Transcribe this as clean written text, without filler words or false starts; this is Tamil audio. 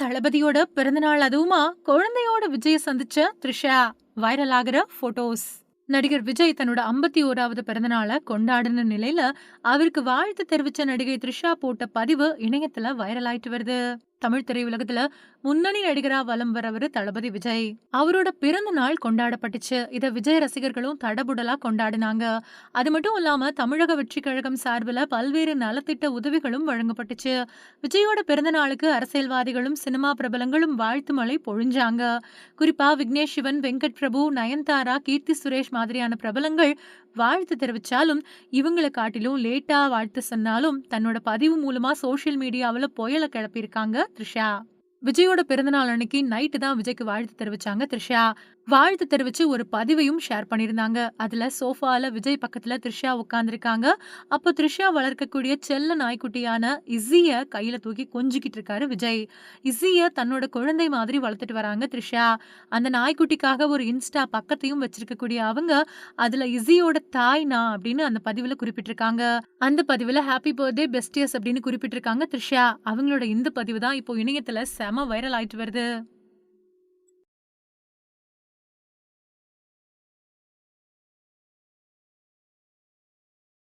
தளபதியோட பிறந்தநாள் அதுவுமா குழந்தையோட விஜய சந்திச்ச த்ரிஷா. வைரல் ஆகிற போட்டோஸ். நடிகர் விஜய் தன்னோட 51வது பிறந்தநாளை கொண்டாடின நிலையில அவருக்கு வாழ்த்து தெரிவிச்ச நடிகை த்ரிஷா போட்ட பதிவு இணையத்துல வைரல் ஆயிட்டு வருது. தமிழ் திரையுலகத்துல முன்னணி நடிகரா வலம் வரவரு தளபதி விஜய். அவரோட பிறந்த நாள் கொண்டாடப்பட்டுச்சு. இத விஜய் ரசிகர்களும் தடபுடலா கொண்டாடினாங்க. அது மட்டும் இல்லாம தமிழக வெற்றி கழகம் சார்பில் பல்வேறு நலத்திட்ட உதவிகளும் வழங்கப்பட்டுச்சு. விஜயோட பிறந்த நாளுக்கு அரசியல்வாதிகளும் சினிமா பிரபலங்களும் வாழ்த்து மழை பொழிஞ்சாங்க. குறிப்பா விக்னேஷ் சிவன், வெங்கட் பிரபு, நயன்தாரா, கீர்த்தி சுரேஷ் மாதிரியான பிரபலங்கள் வாழ்த்து தெரிவிச்சாலும் இவங்களை காட்டிலும் லேட்டா வாழ்த்து சொன்னாலும் தன்னோட பதிவு மூலமா சோசியல் மீடியாவுல புயல கிளப்பியிருக்காங்க த்ரிஷா. விஜயோட பிறந்தநாள் அன்னைக்கு நைட்டு தான் விஜய்க்கு வாழ்த்து தெரிவிச்சாங்க த்ரிஷா. வாழ்த்து தெரிவிச்சு ஒரு பதிவையும் ஷேர் பண்ணிருந்தாங்க. அதுல சோஃபால விஜய் பக்கத்துல த்ரிஷா உட்கார்ந்துருக்காங்க. அப்போ த்ரிஷா வளர்க்கக்கூடிய செல்ல நாய்க்குட்டியான இஸ்ஸிய கையில தூக்கி கொஞ்சிக்கிட்டு இருக்காரு விஜய். இஸ்ஸிய தன்னோட குழந்தை மாதிரி வளர்த்துட்டு வராங்க த்ரிஷா. அந்த நாய்க்குட்டிக்காக ஒரு இன்ஸ்டா பக்கத்தையும் வச்சிருக்கக்கூடிய அவங்க அதுல இஸ்ஸியோட தாய் நான் அப்படின்னு அந்த பதிவுல குறிப்பிட்டிருக்காங்க. அந்த பதிவுல ஹாப்பி பர்த்டே பெஸ்டியஸ் அப்படின்னு குறிப்பிட்டிருக்காங்க த்ரிஷா. அவங்களோட இந்த பதிவு தான் இப்போ இணையத்துல செம வைரல் ஆயிட்டு வருது.